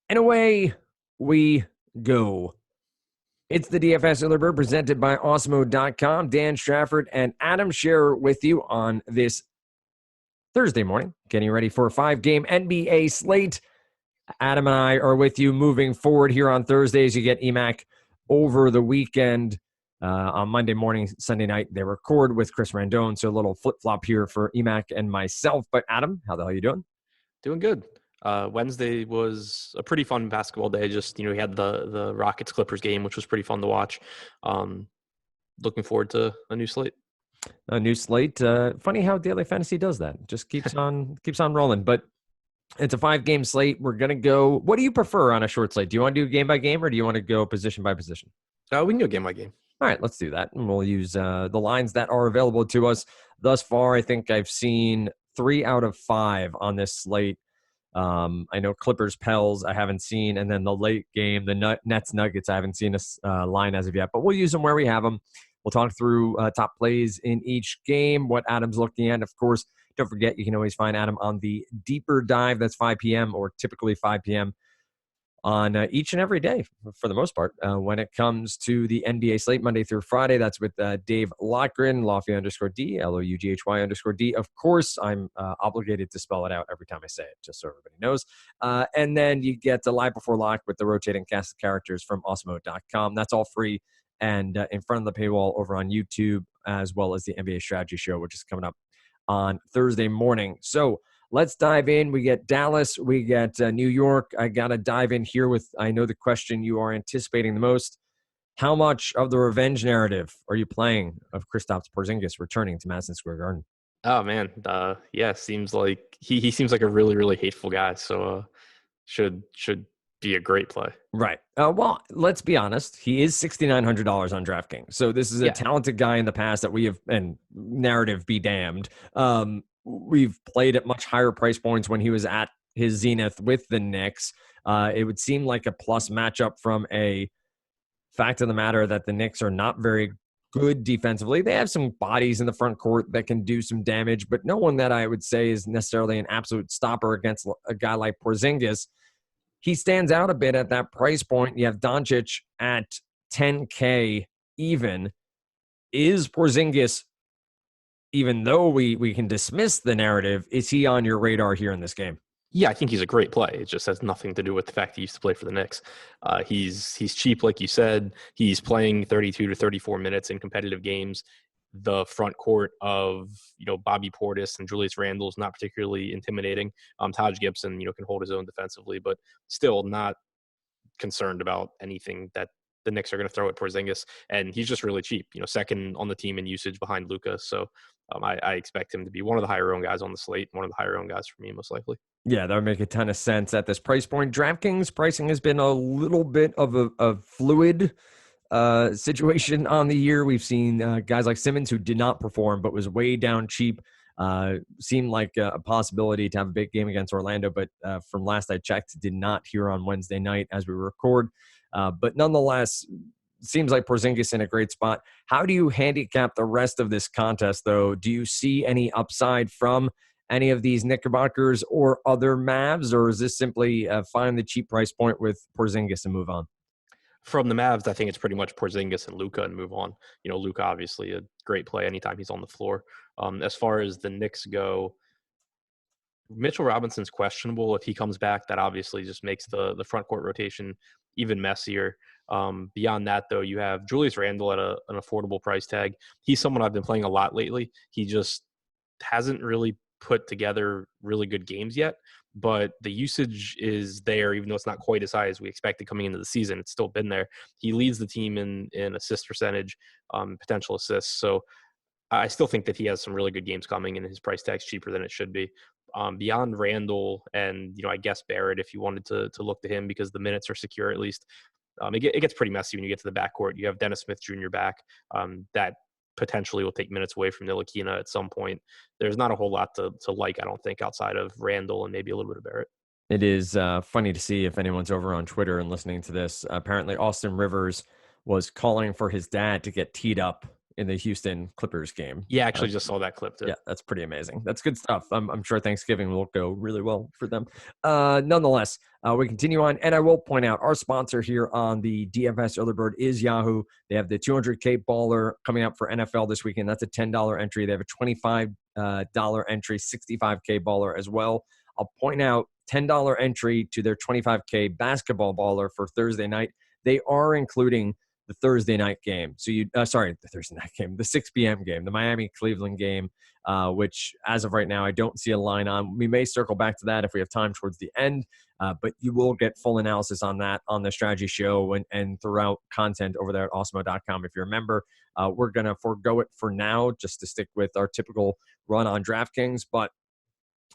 And away we go. It's the DFS Early Bird presented by Awesemo.com. Dan Strafford and Adam Scherer with you on this Thursday morning, getting ready for a 5-game NBA slate. Adam and I are with you moving forward here on Thursdays. You get EMAC over the weekend. On Monday morning, Sunday night, they record with Chris Randone. So a little flip-flop here for EMAC and myself. But Adam, how the hell are you doing? Doing good. Wednesday was a pretty fun basketball day. Just, we had the Rockets Clippers game, which was pretty fun to watch. Looking forward to a new slate. A new slate. Funny how Daily Fantasy does that. Just keeps on rolling. But it's a 5-game slate. We're going to go. What do you prefer on a short slate? Do you want to do game by game or do you want to go position by position? We can go game by game. All right, let's do that. And we'll use the lines that are available to us thus far. I think I've seen 3 out of 5 on this slate. I know Clippers, Pels, I haven't seen. And then the late game, the Nets, Nuggets, I haven't seen a line as of yet. But we'll use them where we have them. We'll talk through top plays in each game, what Adam's looking at. Of course, don't forget, you can always find Adam on the Deeper Dive. That's 5 p.m. or typically 5 p.m. on each and every day, for the most part, when it comes to the NBA slate, Monday through Friday. That's with Dave Lochgren, Lofty_D, LOUGHY_D. Of course, I'm obligated to spell it out every time I say it, just so everybody knows. And then you get the Live Before Lock with the rotating cast of characters from Awesemo.com. That's all free and in front of the paywall over on YouTube, as well as the NBA Strategy Show, which is coming up on Thursday morning. So let's dive in. We get Dallas. We get New York. I got to dive in here with, I know the question you are anticipating the most. How much of the revenge narrative are you playing of Kristaps Porzingis returning to Madison Square Garden? Oh, man. Yeah, seems like he seems like a really, really hateful guy. So should be a great play. Right. Well, let's be honest. He is $6,900 on DraftKings. So this is a talented guy in the past that we have, and narrative be damned. We've played at much higher price points when he was at his zenith with the Knicks. It would seem like a plus matchup from a fact of the matter that the Knicks are not very good defensively. They have some bodies in the front court that can do some damage, but no one that I would say is necessarily an absolute stopper against a guy like Porzingis. He stands out a bit at that price point. You have Doncic at $10K even. Is Porzingis, even though we can dismiss the narrative, is he on your radar here in this game? Yeah, I think he's a great play. It just has nothing to do with the fact he used to play for the Knicks. He's cheap, like you said. He's playing 32 to 34 minutes in competitive games. The front court of Bobby Portis and Julius Randle is not particularly intimidating. Taj Gibson can hold his own defensively, but still not concerned about anything that the Knicks are going to throw at Porzingis. And he's just really cheap. Second on the team in usage behind Luka. So I expect him to be one of the higher owned guys on the slate. One of the higher owned guys for me, most likely. Yeah, that would make a ton of sense at this price point. DraftKings pricing has been a little bit of a fluid situation on the year. We've seen guys like Simmons, who did not perform but was way down cheap, seemed like a possibility to have a big game against Orlando, but from last I checked, did not here on Wednesday night as we record. But nonetheless, seems like Porzingis in a great spot. How do you handicap the rest of this contest, though? Do you see any upside from any of these Knickerbockers or other Mavs, or is this simply find the cheap price point with Porzingis and move on? From the Mavs, I think it's pretty much Porzingis and Luka and move on. Luka obviously a great play anytime he's on the floor. As far as the Knicks go, Mitchell Robinson's questionable. If he comes back, that obviously just makes the front court rotation even messier. Beyond that, though, you have Julius Randle at an affordable price tag. He's someone I've been playing a lot lately. He just hasn't really put together really good games yet, but the usage is there, even though it's not quite as high as we expected coming into the season. It's still been there. He leads the team in assist percentage, potential assists. So I still think that he has some really good games coming, and his price tag's cheaper than it should be. Beyond Randall and, I guess Barrett, if you wanted to look to him because the minutes are secure at least, it gets pretty messy when you get to the backcourt. You have Dennis Smith Jr. back. That potentially will take minutes away from Ntilikina at some point. There's not a whole lot to like, I don't think, outside of Randall and maybe a little bit of Barrett. It is funny to see if anyone's over on Twitter and listening to this. Apparently, Austin Rivers was calling for his dad to get teed up in the Houston Clippers game. Yeah, actually just saw that clip too. Yeah, that's pretty amazing. That's good stuff. I'm sure Thanksgiving will go really well for them. Nonetheless, we continue on, and I will point out our sponsor here on the DFS Early Bird is Yahoo. They have the 200K baller coming up for NFL this weekend. That's a $10 entry. They have a $25 entry, 65K baller as well. I'll point out $10 entry to their 25K basketball baller for Thursday night. They are including the Thursday night game. So the Thursday night game, the 6 p.m. game, the Miami-Cleveland game, which as of right now, I don't see a line on. We may circle back to that if we have time towards the end, but you will get full analysis on that on the strategy show and throughout content over there at awesemo.com. If you're a member, we're going to forego it for now just to stick with our typical run on DraftKings, but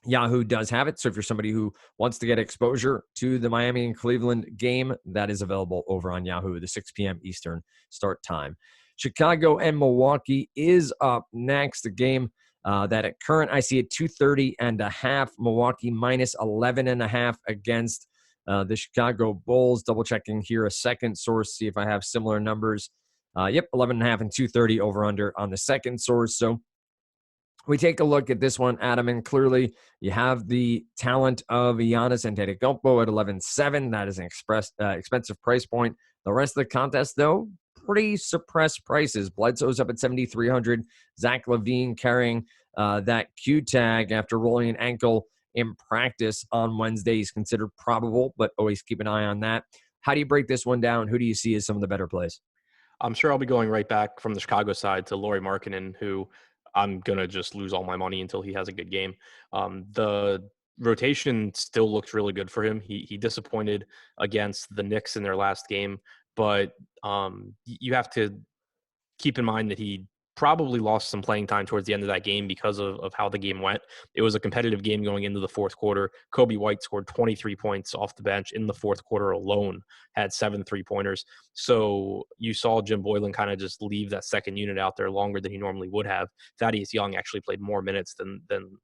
Yahoo does have it. So if you're somebody who wants to get exposure to the Miami and Cleveland game, that is available over on Yahoo, the 6 p.m. Eastern start time. Chicago and Milwaukee is up next. A game that at current I see at 230.5. Milwaukee minus 11.5 against the Chicago Bulls. Double checking here a second source, see if I have similar numbers. 11.5 and 230 over under on the second source. So we take a look at this one, Adam, and clearly you have the talent of Giannis Antetokounmpo at 11.7. That is an expensive price point. The rest of the contest, though, pretty suppressed prices. Bledsoe's up at 7,300. Zach Lavine carrying that Q tag after rolling an ankle in practice on Wednesday. He's considered probable, but always keep an eye on that. How do you break this one down? Who do you see as some of the better plays? I'm sure I'll be going right back from the Chicago side to Lauri Markkanen, who I'm going to just lose all my money until he has a good game. The rotation still looks really good for him. He disappointed against the Knicks in their last game, but you have to keep in mind that he probably lost some playing time towards the end of that game because of how the game went. It was a competitive game going into the fourth quarter. Kobe White scored 23 points off the bench in the fourth quarter alone, had 7 3-pointers. So you saw Jim Boylan kind of just leave that second unit out there longer than he normally would have. Thaddeus Young actually played more minutes than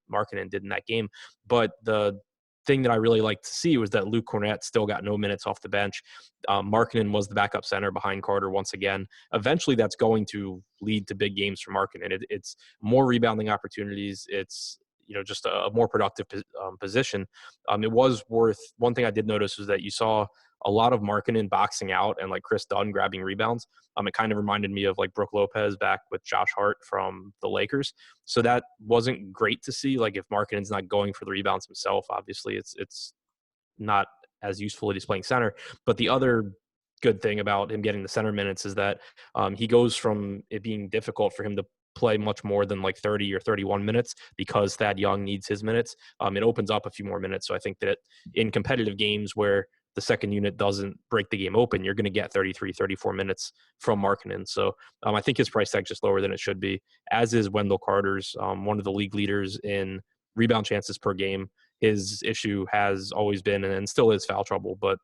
Markkanen did in that game. But the thing that I really liked to see was that Luke Cornett still got no minutes off the bench. Markkanen was the backup center behind Carter once again. Eventually, that's going to lead to big games for Markkanen. It's more rebounding opportunities. It's just a more productive position. It was worth one thing I did notice was that you saw a lot of Markkanen boxing out and like Chris Dunn grabbing rebounds. It kind of reminded me of like Brook Lopez back with Josh Hart from the Lakers. So that wasn't great to see. Like if Markkanen's not going for the rebounds himself, obviously it's not as useful as he's playing center. But the other good thing about him getting the center minutes is that he goes from it being difficult for him to play much more than like 30 or 31 minutes because Thad Young needs his minutes. It opens up a few more minutes. So I think that in competitive games where the second unit doesn't break the game open, you're going to get 33, 34 minutes from Markkanen. So I think his price tag is just lower than it should be, as is Wendell Carter's, one of the league leaders in rebound chances per game. His issue has always been and still is foul trouble, but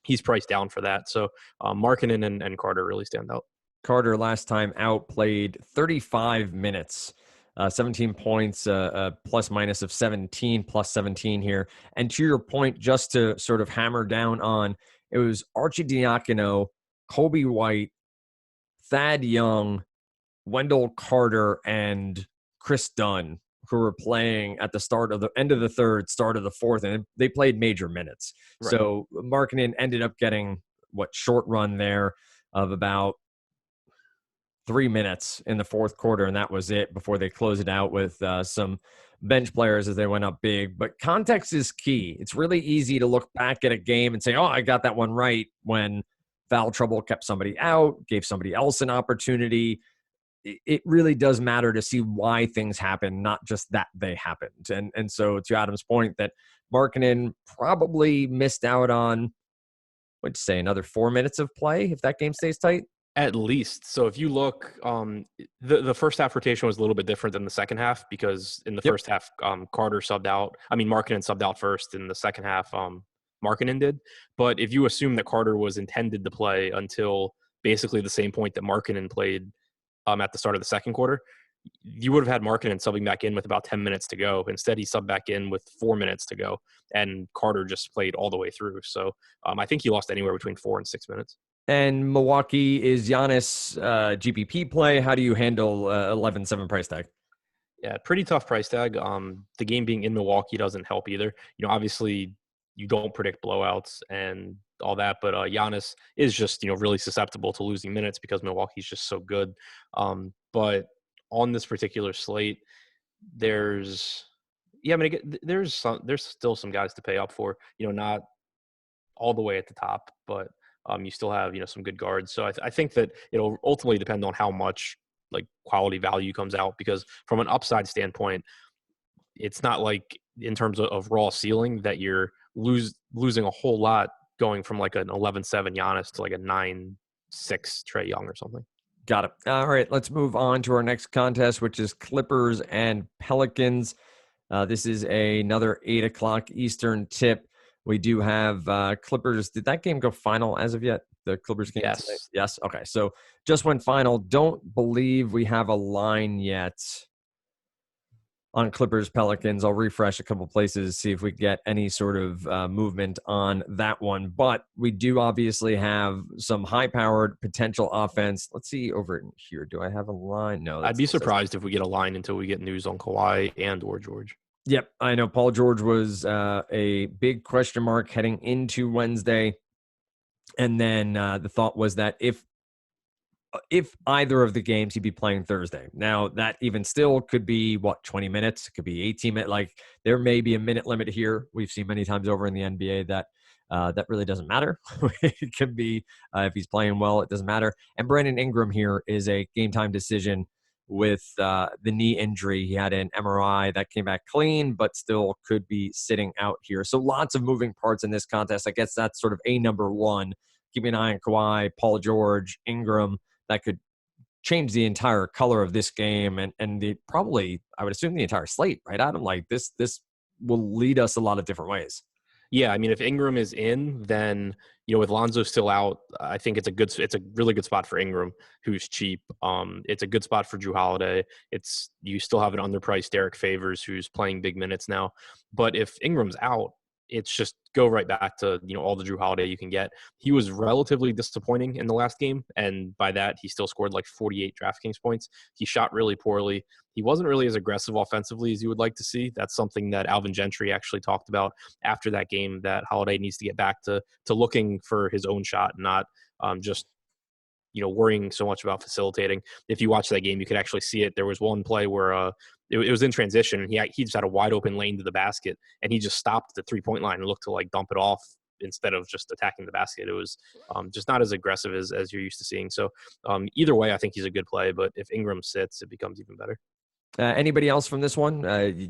he's priced down for that. So Markkanen and Carter really stand out. Carter last time out played 35 minutes. 17 points, plus minus of 17, plus 17 here. And to your point, just to sort of hammer down on, it was Arcidiacono, Kobe White, Thad Young, Wendell Carter, and Chris Dunn, who were playing at the start of the end of the third, start of the fourth, and they played major minutes. Right. So Markkanen ended up getting short run there of about 3 minutes in the fourth quarter, and that was it before they closed it out with some bench players as they went up big. But context is key. It's really easy to look back at a game and say, oh, I got that one right, when foul trouble kept somebody out, gave somebody else an opportunity. It really does matter to see why things happen, not just that they happened. And so to Adam's point that Markkanen probably missed out on, what'd you say, another 4 minutes of play if that game stays tight? At least. So if you look, the first half rotation was a little bit different than the second half because in the first half, Carter subbed out. Markkanen subbed out first. In the second half, Markkanen did. But if you assume that Carter was intended to play until basically the same point that Markkanen played at the start of the second quarter, you would have had Markkanen subbing back in with about 10 minutes to go. Instead, he subbed back in with 4 minutes to go, and Carter just played all the way through. So I think he lost anywhere between 4 and 6 minutes. And Milwaukee is Giannis GPP play. How do you handle 11-7 price tag? Yeah, pretty tough price tag. The game being in Milwaukee doesn't help either. Obviously you don't predict blowouts and all that, but Giannis is just really susceptible to losing minutes because Milwaukee's just so good. But on this particular slate, there's yeah, I mean, there's still some guys to pay up for. Not all the way at the top, but you still have some good guards. So I think that it'll ultimately depend on how much like quality value comes out, because from an upside standpoint, it's not like in terms of raw ceiling that you're losing a whole lot going from like an 11-7 Giannis to like a 9-6 Trey Young or something. Got it. All right, let's move on to our next contest, which is Clippers and Pelicans. This is another 8 o'clock Eastern tip. We do have Clippers. Did that game go final as of yet? The Clippers game Yes. today? Yes. Okay. So just went final. Don't believe we have a line yet on Clippers Pelicans. I'll refresh a couple places, see if we get any sort of movement on that one. But we do obviously have some high-powered potential offense. Let's see over here. Do I have a line? No. I'd be surprised if we get a line until we get news on Kawhi and or George. Yep, I know Paul George was a big question mark heading into Wednesday. And then the thought was that if either of the games, he'd be playing Thursday. Now, that even still could be, 20 minutes? It could be 18 minutes. Like, there may be a minute limit here. We've seen many times over in the NBA that that really doesn't matter. It can be, if he's playing well, it doesn't matter. And Brandon Ingram here is a game-time decision with the knee injury. He had an MRI that came back clean, but still could be sitting out here. So lots of moving parts in this contest. I guess that's sort of a number one. Keep an eye on Kawhi, Paul George, Ingram. That could change the entire color of this game and probably, I would assume, the entire slate, right, Adam? Like this will lead us a lot of different ways. Yeah, I mean, if Ingram is in, then with Lonzo still out, I think it's a really good spot for Ingram, who's cheap. It's a good spot for Drew Holiday. You still have an underpriced Derek Favors, who's playing big minutes now. But if Ingram's out, it's just go right back to all the Drew Holiday you can get. He was relatively disappointing in the last game, and by that he still scored like 48 DraftKings points. He shot really poorly. He wasn't really as aggressive offensively as you would like to see. That's something that Alvin Gentry actually talked about after that game, that Holiday needs to get back to looking for his own shot, not just worrying so much about facilitating. If you watch that game, you could actually see it. There was one play where it was in transition, and he just had a wide open lane to the basket, and he just stopped at the 3-point line and looked to like dump it off instead of just attacking the basket. It was just not as aggressive as you're used to seeing. So either way, I think he's a good play, but if Ingram sits, it becomes even better. Anybody else from this one?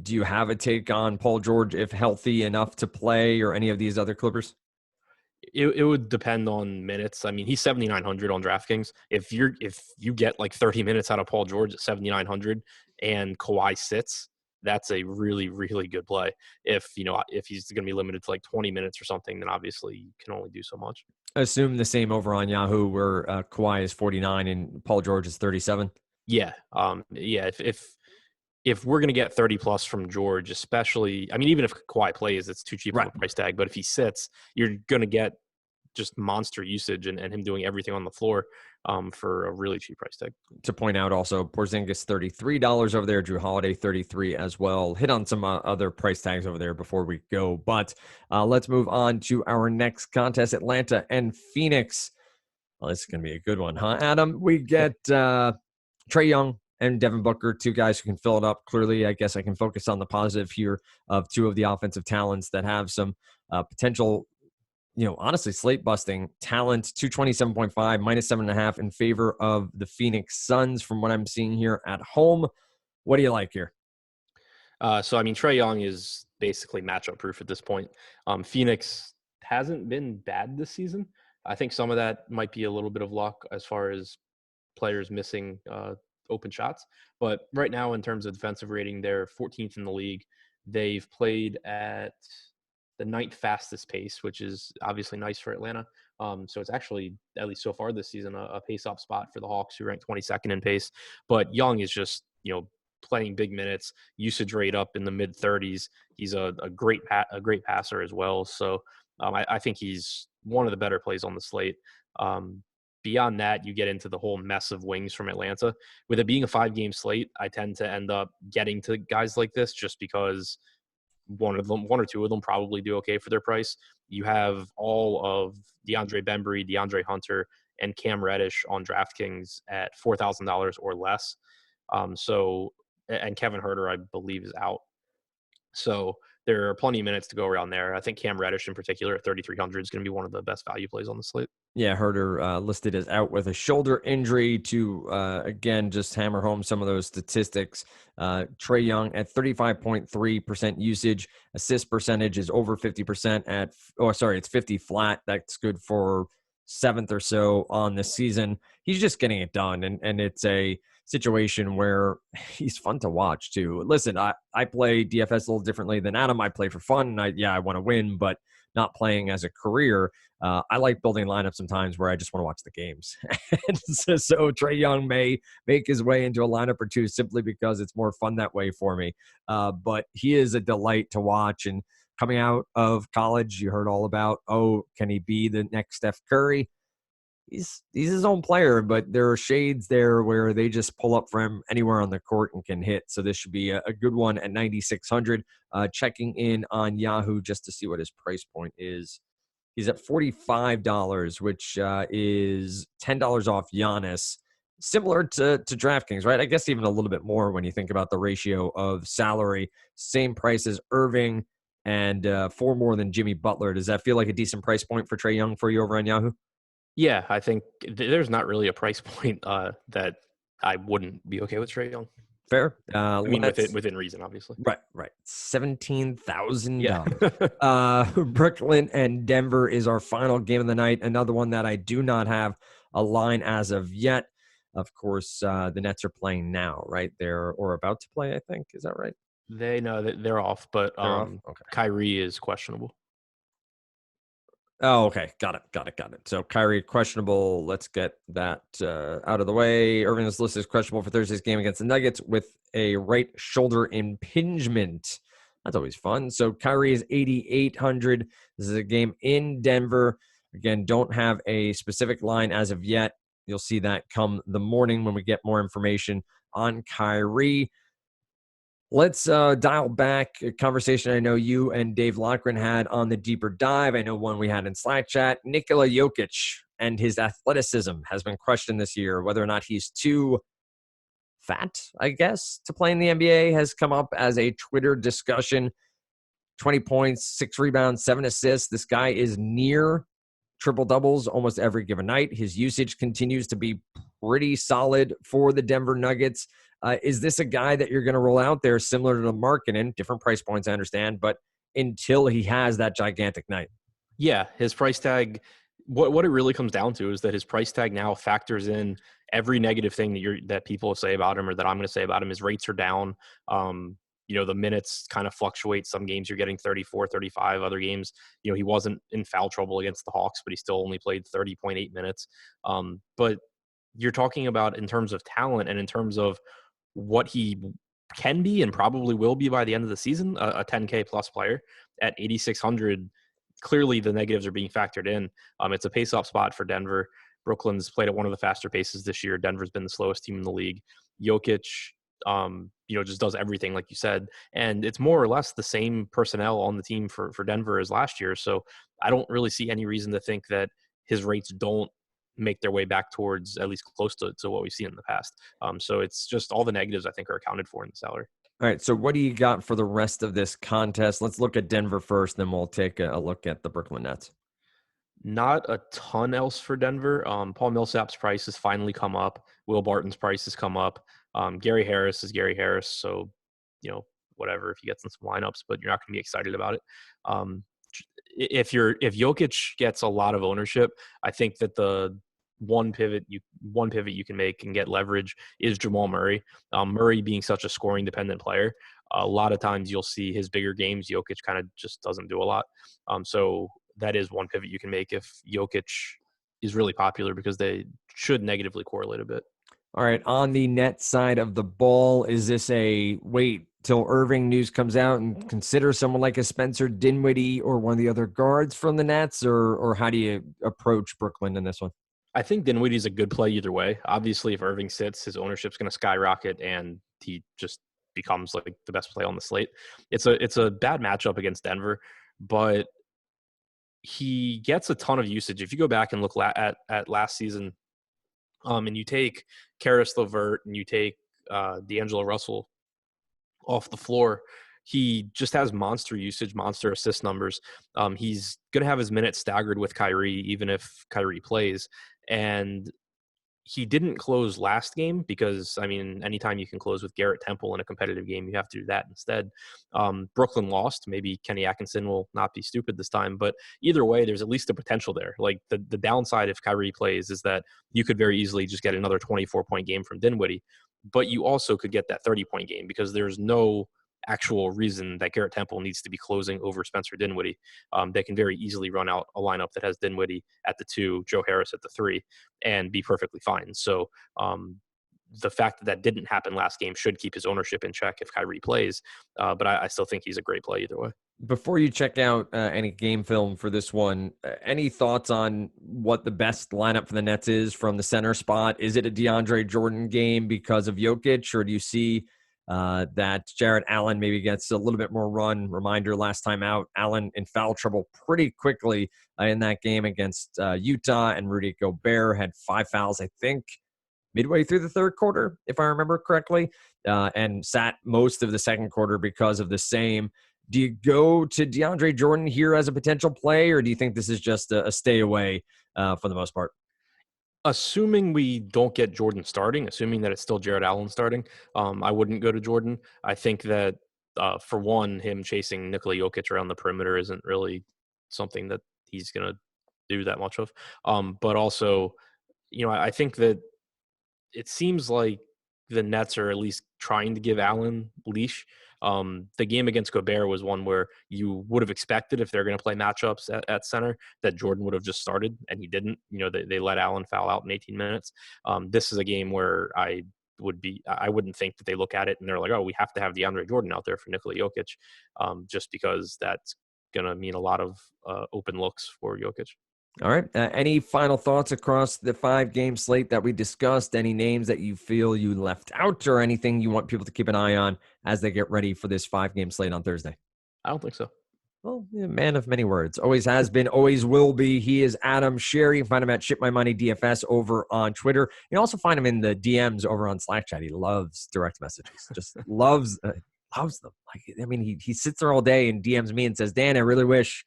Do you have a take on Paul George if healthy enough to play, or any of these other Clippers? It would depend on minutes. I mean, he's 7,900 on DraftKings. If you get like 30 minutes out of Paul George at 7,900 and Kawhi sits, that's a really, really good play. If he's going to be limited to like 20 minutes or something, then obviously you can only do so much. Assume the same over on Yahoo, where Kawhi is 49 and Paul George is 37. Yeah. Yeah. If we're going to get 30 plus from George, especially, I mean, even if Kawhi plays, it's too cheap of a price tag. But if he sits, you're going to get just monster usage and him doing everything on the floor for a really cheap price tag. To point out also, Porzingis $33 over there, Drew Holiday $33 as well. Hit on some other price tags over there before we go. But let's move on to our next contest, Atlanta and Phoenix. Well, this is going to be a good one, huh, Adam? We get Trey Young and Devin Booker, two guys who can fill it up. Clearly, I guess I can focus on the positive here of two of the offensive talents that have some potential, honestly, slate busting talent. 227.5, -7.5 in favor of the Phoenix Suns from what I'm seeing here at home. What do you like here? So, I mean, Trey Young is basically matchup proof at this point. Phoenix hasn't been bad this season. I think some of that might be a little bit of luck as far as players missing open shots. But right now, in terms of defensive rating, they're 14th in the league. They've played at the 9th fastest pace, which is obviously nice for Atlanta. So it's actually, at least so far this season, a pace-up spot for the Hawks, who rank 22nd in pace. But Young is just, playing big minutes, usage rate up in the mid-30s. He's a great passer as well. So I think he's one of the better plays on the slate. Beyond that, you get into the whole mess of wings from Atlanta. With it being a 5-game slate, I tend to end up getting to guys like this just because one or two of them probably do okay for their price. You have all of DeAndre Bembry, DeAndre Hunter, and Cam Reddish on DraftKings at $4,000 or less. And Kevin Herter, I believe, is out. So there are plenty of minutes to go around there. I think Cam Reddish in particular at 3,300 is going to be one of the best value plays on the slate. Yeah, Herter listed as out with a shoulder injury to, again, just hammer home some of those statistics. Trey Young at 35.3% usage. Assist percentage is over 50% it's 50 flat. That's good for 7th or so on the season. He's just getting it done, and it's a situation where he's fun to watch, too. Listen, I play DFS a little differently than Adam. I play for fun, and I want to win, but not playing as a career. I like building lineups sometimes where I just want to watch the games. so Trey Young may make his way into a lineup or two simply because it's more fun that way for me. But he is a delight to watch. And coming out of college, you heard all about, can he be the next Steph Curry? He's his own player, but there are shades there where they just pull up for him anywhere on the court and can hit. So this should be a good one at 9,600. Checking in on Yahoo just to see what his price point is. He's at $45, which is $10 off Giannis. Similar to DraftKings, right? I guess even a little bit more when you think about the ratio of salary. Same price as Irving and 4 more than Jimmy Butler. Does that feel like a decent price point for Trey Young for you over on Yahoo? Yeah, I think there's not really a price point that I wouldn't be okay with Trey Young. Fair. I mean, within reason, obviously. Right. $17,000. Yeah. Brooklyn and Denver is our final game of the night. Another one that I do not have a line as of yet. Of course, the Nets are playing now, right? Or about to play, I think. Is that right? They're off, but They're off? Okay. Kyrie is questionable. Oh, okay. Got it. So Kyrie questionable. Let's get that out of the way. Irving is listed as questionable for Thursday's game against the Nuggets with a right shoulder impingement. That's always fun. So Kyrie is 8,800. This is a game in Denver. Again, don't have a specific line as of yet. You'll see that come the morning when we get more information on Kyrie. Let's dial back a conversation I know you and Dave Lochran had on the Deeper Dive. I know one we had in Slack chat. Nikola Jokic and his athleticism has been questioned this year. Whether or not he's too fat, I guess, to play in the NBA has come up as a Twitter discussion. 20 points, 6 rebounds, 7 assists. This guy is near triple-doubles almost every given night. His usage continues to be pretty solid for the Denver Nuggets. Is this a guy that you're going to roll out there similar to Markkanen? Different price points, I understand, but until he has that gigantic night. Yeah, his price tag, what it really comes down to is that his price tag now factors in every negative thing that people say about him or that I'm going to say about him. His rates are down. The minutes kind of fluctuate. Some games you're getting 34, 35. Other games, he wasn't in foul trouble against the Hawks, but he still only played 30.8 minutes. But you're talking about in terms of talent and in terms of what he can be and probably will be by the end of the season, a 10K plus player at 8,600. Clearly the negatives are being factored in. It's a pace-off spot for Denver. Brooklyn's played at one of the faster paces this year. Denver's been the slowest team in the league. Jokic, just does everything like you said. And it's more or less the same personnel on the team for Denver as last year. So I don't really see any reason to think that his rates don't make their way back towards at least close to what we've seen in the past. So it's just all the negatives I think are accounted for in the salary. All right. So what do you got for the rest of this contest? Let's look at Denver first, then we'll take a look at the Brooklyn Nets. Not a ton else for Denver. Paul Millsap's price has finally come up. Will Barton's price has come up. Gary Harris is Gary Harris. So, whatever if he gets in some lineups, but you're not going to be excited about it. If Jokic gets a lot of ownership, I think that the one pivot you can make and get leverage is Jamal Murray. Murray being such a scoring dependent player, a lot of times you'll see his bigger games. Jokic kind of just doesn't do a lot. So that is one pivot you can make if Jokic is really popular because they should negatively correlate a bit. All right. On the net side of the ball, is this a wait till Irving news comes out and consider someone like a Spencer Dinwiddie or one of the other guards from the Nets, or how do you approach Brooklyn in this one? I think Dinwiddie's a good play either way. Obviously, if Irving sits, his ownership's going to skyrocket, and he just becomes like the best play on the slate. It's a bad matchup against Denver, but he gets a ton of usage. If you go back and look at last season, and you take Karis LeVert and you take D'Angelo Russell off the floor, he just has monster usage, monster assist numbers. He's going to have his minutes staggered with Kyrie, even if Kyrie plays. And he didn't close last game because, I mean, anytime you can close with Garrett Temple in a competitive game, you have to do that instead. Brooklyn lost. Maybe Kenny Atkinson will not be stupid this time. But either way, there's at least a potential there. Like the downside if Kyrie plays is that you could very easily just get another 24-point game from Dinwiddie. But you also could get that 30-point game because there's no actual reason that Garrett Temple needs to be closing over Spencer Dinwiddie. They can very easily run out a lineup that has Dinwiddie at the 2, Joe Harris at the 3, and be perfectly fine. So the fact that didn't happen last game should keep his ownership in check if Kyrie plays. But I still think he's a great play either way. Before you check out any game film for this one, any thoughts on what the best lineup for the Nets is from the center spot? Is it a DeAndre Jordan game because of Jokic, or do you see that Jarrett Allen maybe gets a little bit more run? Reminder, last time out, Allen in foul trouble pretty quickly in that game against Utah, and Rudy Gobert had 5 fouls, I think, midway through the third quarter, if I remember correctly, and sat most of the second quarter because of the same. Do you go to DeAndre Jordan here as a potential play, or do you think this is just a stay away for the most part? Assuming we don't get Jordan starting, assuming that it's still Jarrett Allen starting, I wouldn't go to Jordan. I think that, for one, him chasing Nikola Jokic around the perimeter isn't really something that he's going to do that much of. But also, I think that it seems like the Nets are at least trying to give Allen leash. The game against Gobert was one where you would have expected, if they're going to play matchups at center, that Jordan would have just started, and he didn't. They let Allen foul out in 18 minutes. This is a game where I wouldn't think that they look at it and they're like, oh, we have to have DeAndre Jordan out there for Nikola Jokic, just because that's going to mean a lot of open looks for Jokic. All right. Any final thoughts across the 5-game slate that we discussed? Any names that you feel you left out, or anything you want people to keep an eye on as they get ready for this 5-game slate on Thursday? I don't think so. Well, man of many words. Always has been, always will be. He is Adam Sherry. You can find him at Ship My Money DFS over on Twitter. You can also find him in the DMs over on Slack chat. He loves direct messages. Just loves them. He sits there all day and DMs me and says, Dan, I really wish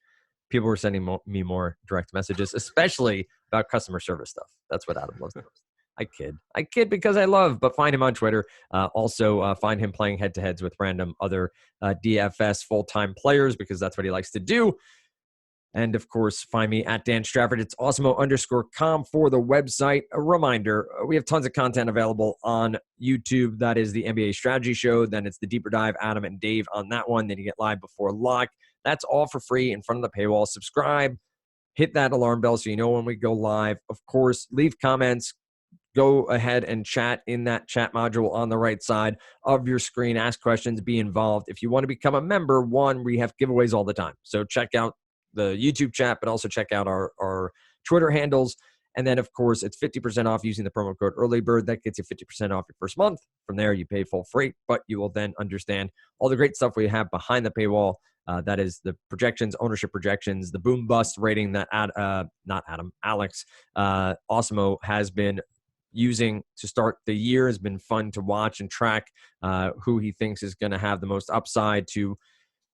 people were sending me more direct messages, especially about customer service stuff. That's what Adam loves the most. I kid because I love, but find him on Twitter. Also, find him playing head-to-heads with random other DFS full-time players, because that's what he likes to do. And, of course, find me at Dan Strafford. It's Awesemo_com for the website. A reminder, we have tons of content available on YouTube. That is the NBA Strategy Show. Then it's the Deeper Dive, Adam and Dave on that one. Then you get Live Before Lock. That's all for free in front of the paywall. Subscribe. Hit that alarm bell so you know when we go live. Of course, leave comments. Go ahead and chat in that chat module on the right side of your screen. Ask questions. Be involved. If you want to become a member, we have giveaways all the time. So check out the YouTube chat, but also check out our Twitter handles. And then, of course, it's 50% off using the promo code EARLYBIRD. That gets you 50% off your first month. From there, you pay full freight, but you will then understand all the great stuff we have behind the paywall. That is the projections, ownership projections, the boom bust rating that Alex Awesemo has been using to start the year. Has been fun to watch and track who he thinks is going to have the most upside to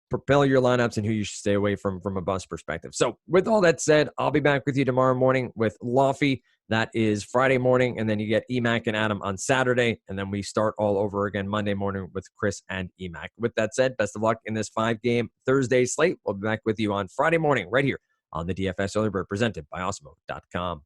propel your lineups and who you should stay away from a bust perspective. So with all that said, I'll be back with you tomorrow morning with Lofty. That is Friday morning, and then you get Emac and Adam on Saturday, and then we start all over again Monday morning with Chris and Emac. With that said, best of luck in this 5-game Thursday slate. We'll be back with you on Friday morning right here on the DFS Early Bird, presented by Awesemo.com.